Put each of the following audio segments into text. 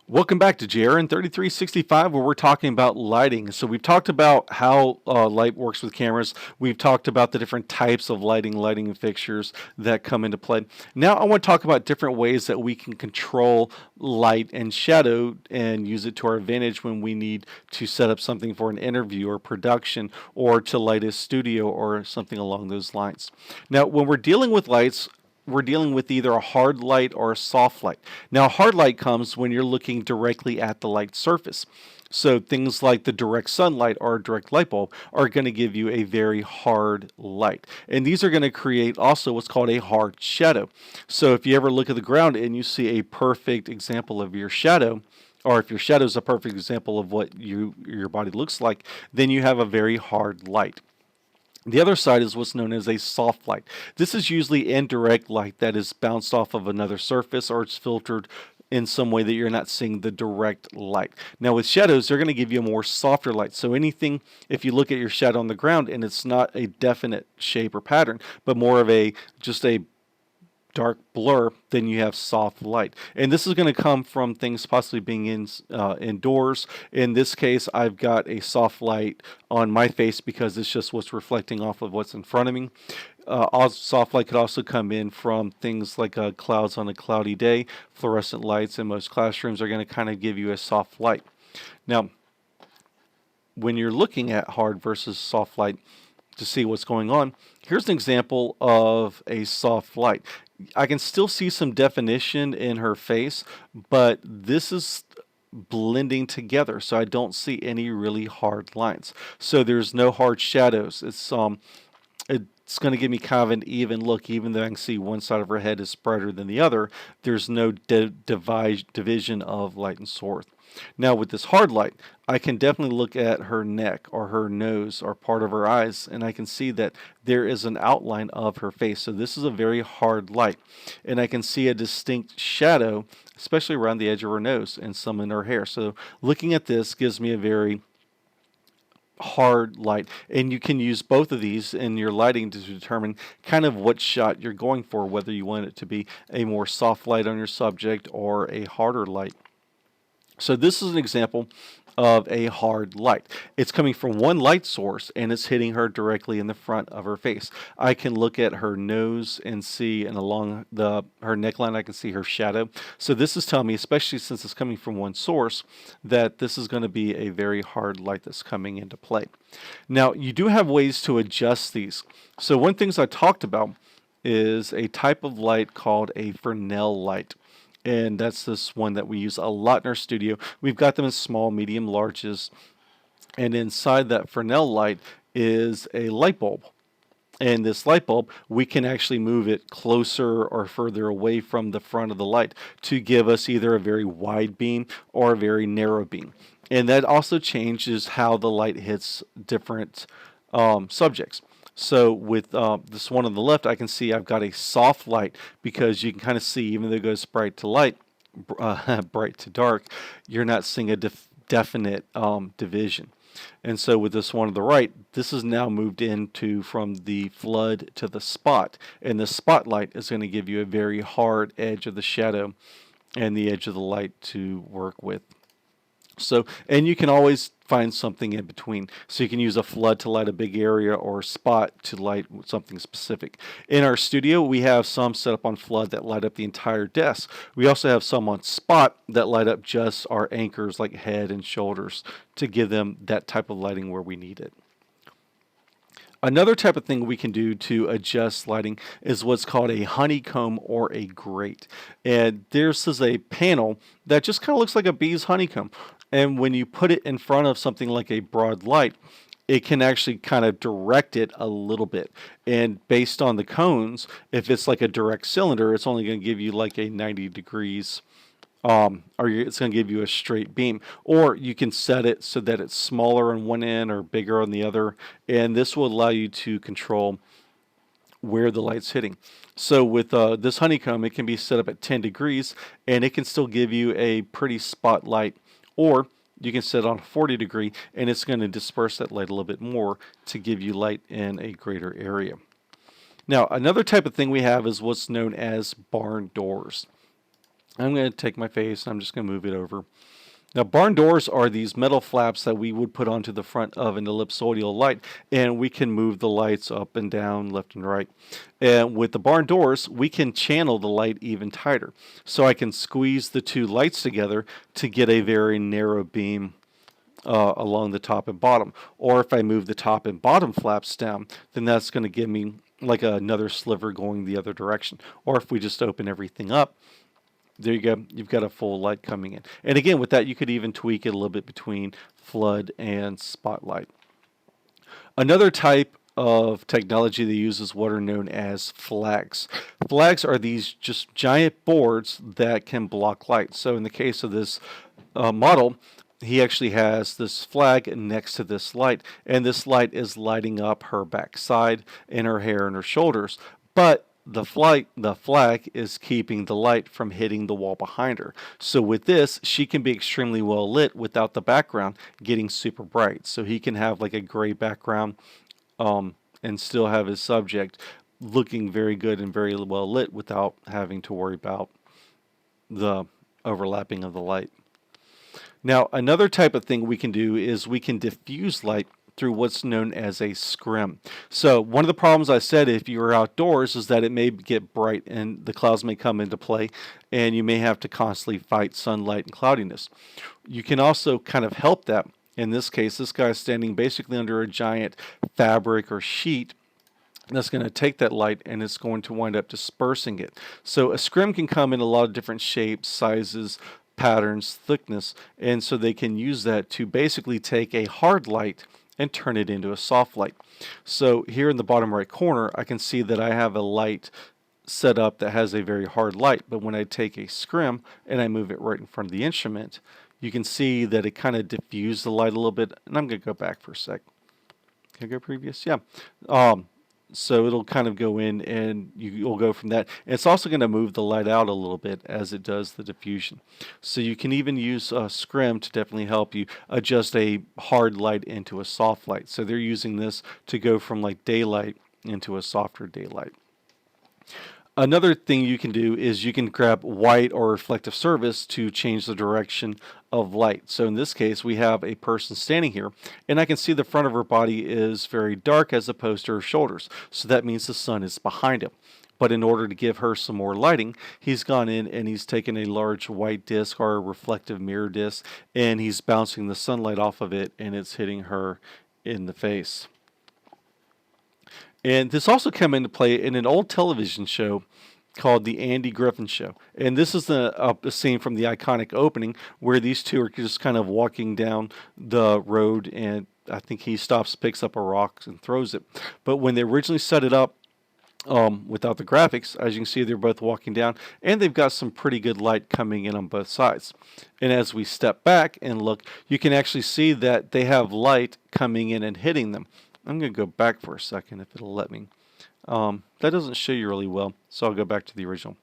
Welcome back to JRN 3365, where we're talking about lighting. So we've talked about how light works with cameras. We've talked about the different types of lighting fixtures that come into play. Now I want to talk about different ways that we can control light and shadow and use it to our advantage when we need to set up something for an interview or production or to light a studio or something along those lines. Now, when we're dealing with lights, we're dealing with either a hard light or a soft light. Now, hard light comes when you're looking directly at the light surface. So things like the direct sunlight or a direct light bulb are going to give you a very hard light. And these are going to create also what's called a hard shadow. So if you ever look at the ground and you see a perfect example of your shadow, or if your shadow is a perfect example of what your body looks like, then you have a very hard light. The other side is what's known as a soft light. This is usually indirect light that is bounced off of another surface or it's filtered in some way that you're not seeing the direct light. Now with shadows, they're going to give you a more softer light. So anything, if you look at your shadow on the ground and it's not a definite shape or pattern, but more of a just a dark blur, then you have soft light. And this is going to come from things possibly being indoors. In this case, I've got a soft light on my face because it's just what's reflecting off of what's in front of me. Soft light could also come in from things like clouds on a cloudy day. Fluorescent lights in most classrooms are going to kind of give you a soft light. Now, when you're looking at hard versus soft light to see what's going on, here's an example of a soft light. I can still see some definition in her face, but this is blending together, so I don't see any really hard lines. So there's no hard shadows. It's going to give me kind of an even look, even though I can see one side of her head is brighter than the other. There's no division of light and source. Now with this hard light, I can definitely look at her neck or her nose or part of her eyes, and I can see that there is an outline of her face. So this is a very hard light, and I can see a distinct shadow, especially around the edge of her nose and some in her hair. So looking at this gives me a very hard light, and you can use both of these in your lighting to determine kind of what shot you're going for, whether you want it to be a more soft light on your subject or a harder light. So this is an example of a hard light. It's coming from one light source and it's hitting her directly in the front of her face. I can look at her nose and see, and along her neckline I can see her shadow. So this is telling me, especially since it's coming from one source, that this is going to be a very hard light that's coming into play. Now you do have ways to adjust these. So one thing I talked about is a type of light called a Fresnel light. And that's this one that we use a lot in our studio. We've got them in small, medium, larges. And inside that Fresnel light is a light bulb. And this light bulb, we can actually move it closer or further away from the front of the light to give us either a very wide beam or a very narrow beam. And that also changes how the light hits different subjects. So with this one on the left, I can see I've got a soft light because you can kind of see, even though it goes bright to light, bright to dark, you're not seeing a definite division. And so with this one on the right, this is now moved into from the flood to the spot. And the spotlight is going to give you a very hard edge of the shadow and the edge of the light to work with. So, and you can always find something in between. So you can use a flood to light a big area or a spot to light something specific. In our studio, we have some set up on flood that light up the entire desk. We also have some on spot that light up just our anchors like head and shoulders to give them that type of lighting where we need it. Another type of thing we can do to adjust lighting is what's called a honeycomb or a grate. And this is a panel that just kind of looks like a bee's honeycomb. And when you put it in front of something like a broad light, it can actually kind of direct it a little bit. And based on the cones, if it's like a direct cylinder, it's only going to give you like a 90 degrees or it's going to give you a straight beam. Or you can set it so that it's smaller on one end or bigger on the other, and this will allow you to control where the light's hitting. So with this honeycomb, it can be set up at 10 degrees, and it can still give you a pretty spotlight, or you can set it on 40 degree, and it's going to disperse that light a little bit more to give you light in a greater area. Now, another type of thing we have is what's known as barn doors. I'm going to take my face and I'm just going to move it over. Now, barn doors are these metal flaps that we would put onto the front of an ellipsoidal light, and we can move the lights up and down, left and right. And with the barn doors, we can channel the light even tighter. So I can squeeze the two lights together to get a very narrow beam along the top and bottom. Or if I move the top and bottom flaps down, then that's going to give me like another sliver going the other direction. Or if we just open everything up, there you go. You've got a full light coming in. And again, with that, you could even tweak it a little bit between flood and spotlight. Another type of technology they use is what are known as flags. Flags are these just giant boards that can block light. So in the case of this model, he actually has this flag next to this light, and this light is lighting up her backside and her hair and her shoulders. But the flag is keeping the light from hitting the wall behind her. So with this, she can be extremely well lit without the background getting super bright. So he can have like a gray background and still have his subject looking very good and very well lit without having to worry about the overlapping of the light. Now, another type of thing we can do is we can diffuse light through what's known as a scrim. So one of the problems I said if you're outdoors is that it may get bright and the clouds may come into play and you may have to constantly fight sunlight and cloudiness. You can also kind of help that. In this case, this guy's standing basically under a giant fabric or sheet that's going to take that light and it's going to wind up dispersing it. So a scrim can come in a lot of different shapes, sizes, patterns, thickness, and so they can use that to basically take a hard light and turn it into a soft light. So here in the bottom right corner, I can see that I have a light set up that has a very hard light, but when I take a scrim and I move it right in front of the instrument, you can see that it kind of diffused the light a little bit, and I'm going to go back for a sec. Can I go previous? Yeah. So it'll kind of go in and you'll go from that. And it's also going to move the light out a little bit as it does the diffusion. So you can even use scrim to definitely help you adjust a hard light into a soft light. So they're using this to go from like daylight into a softer daylight. Another thing you can do is you can grab white or reflective surface to change the direction of light. So in this case, we have a person standing here, and I can see the front of her body is very dark as opposed to her shoulders. So that means the sun is behind him. But in order to give her some more lighting, he's gone in and he's taken a large white disc or a reflective mirror disc, and he's bouncing the sunlight off of it, and it's hitting her in the face. And this also came into play in an old television show called The Andy Griffin Show. And this is a scene from the iconic opening where these two are just kind of walking down the road, and I think he stops, picks up a rock, and throws it. But when they originally set it up, without the graphics, as you can see, they're both walking down, and they've got some pretty good light coming in on both sides. And as we step back and look, you can actually see that they have light coming in and hitting them. I'm going to go back for a second if it'll let me. That doesn't show you really well, so I'll go back to the original.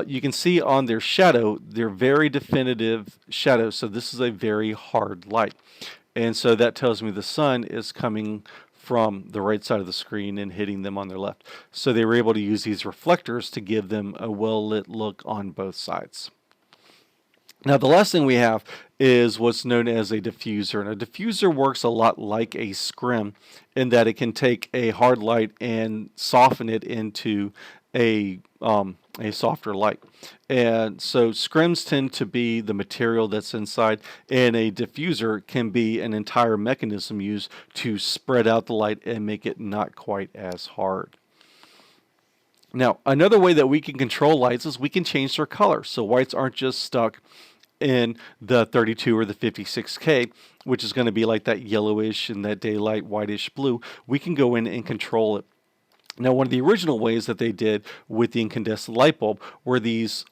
You can see on their shadow, they're very definitive shadows, so this is a very hard light. And so that tells me the sun is coming from the right side of the screen and hitting them on their left. So they were able to use these reflectors to give them a well-lit look on both sides. Now, the last thing we have is what's known as a diffuser. And a diffuser works a lot like a scrim in that it can take a hard light and soften it into a softer light. And so scrims tend to be the material that's inside, and a diffuser can be an entire mechanism used to spread out the light and make it not quite as hard. Now, another way that we can control lights is we can change their color. So whites aren't just stuck in the 32 or the 56K, which is going to be like that yellowish and that daylight whitish blue. We can go in and control it. Now, one of the original ways that they did with the incandescent light bulb were these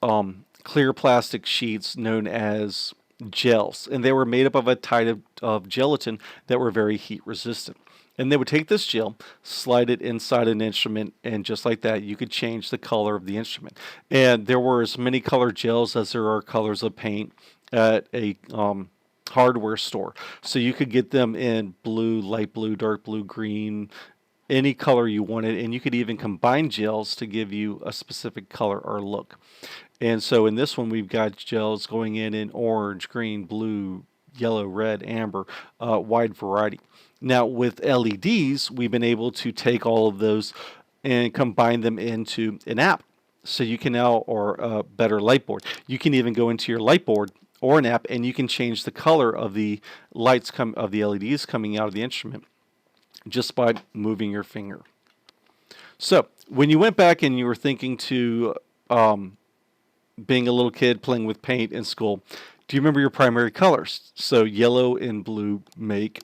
clear plastic sheets known as gels, and they were made up of a type of gelatin that were very heat resistant. And they would take this gel, slide it inside an instrument, and just like that, you could change the color of the instrument. And there were as many colored gels as there are colors of paint at a hardware store. So you could get them in blue, light blue, dark blue, green, any color you wanted, and you could even combine gels to give you a specific color or look. And so in this one, we've got gels going in orange, green, blue, yellow, red, amber, wide variety. Now with LEDs, we've been able to take all of those and combine them into an app. So you can now, or a better light board, you can even go into your light board or an app and you can change the color of the of the LEDs coming out of the instrument just by moving your finger. So when you went back and you were thinking to being a little kid playing with paint in school, do you remember your primary colors? So yellow and blue make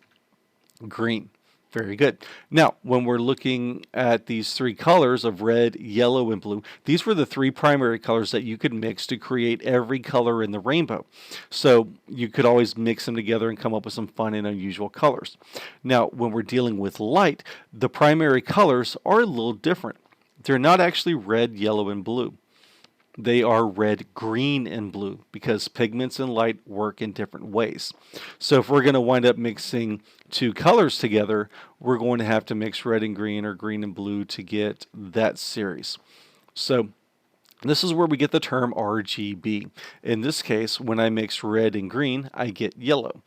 green. Very good. Now, when we're looking at these three colors of red, yellow, and blue, these were the three primary colors that you could mix to create every color in the rainbow. So you could always mix them together and come up with some fun and unusual colors. Now, when we're dealing with light, the primary colors are a little different. They're not actually red, yellow, and blue. They are red, green, and blue because pigments and light work in different ways. So if we're going to wind up mixing two colors together, we're going to have to mix red and green or green and blue to get that series. So this is where we get the term RGB. In this case, when I mix red and green, I get yellow.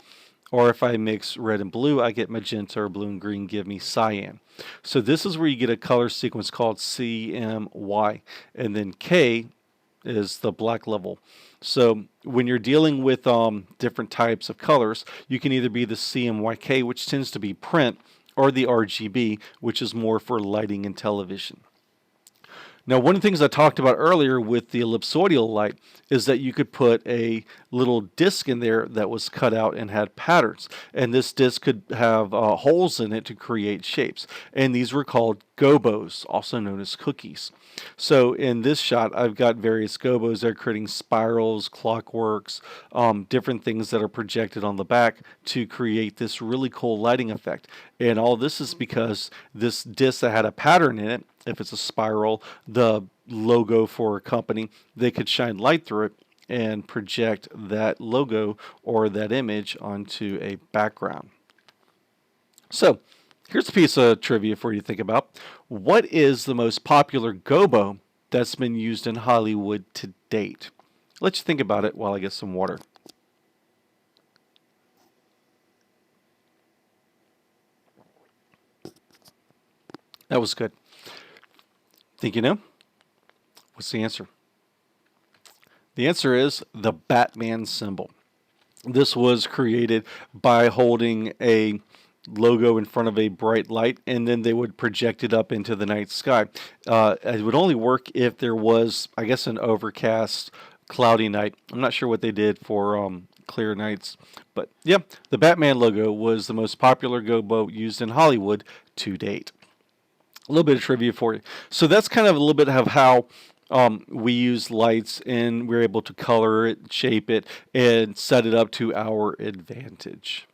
Or if I mix red and blue, I get magenta, or blue and green give me cyan. So this is where you get a color sequence called CMY. And then K is the black level. So when you're dealing with different types of colors, you can either be the CMYK, which tends to be print, or the RGB, which is more for lighting and television. Now, one of the things I talked about earlier with the ellipsoidal light is that you could put a little disc in there that was cut out and had patterns. And this disc could have holes in it to create shapes. And these were called gobos, also known as cookies. So in this shot, I've got various gobos that are creating spirals, clockworks, different things that are projected on the back to create this really cool lighting effect. And all this is because this disc that had a pattern in it, if it's a spiral, the logo for a company, they could shine light through it and project that logo or that image onto a background. So here's a piece of trivia for you to think about. What is the most popular gobo that's been used in Hollywood to date? Let you think about it while I get some water. That was good. Think you know? What's the answer? The answer is the Batman symbol. This was created by holding a logo in front of a bright light, and then they would project it up into the night sky. It would only work if there was, I guess, an overcast, cloudy night. I'm not sure what they did for clear nights, but yeah, the Batman logo was the most popular gobo used in Hollywood to date. A little bit of trivia for you. So that's kind of a little bit of how we use lights, and we're able to color it, shape it, and set it up to our advantage.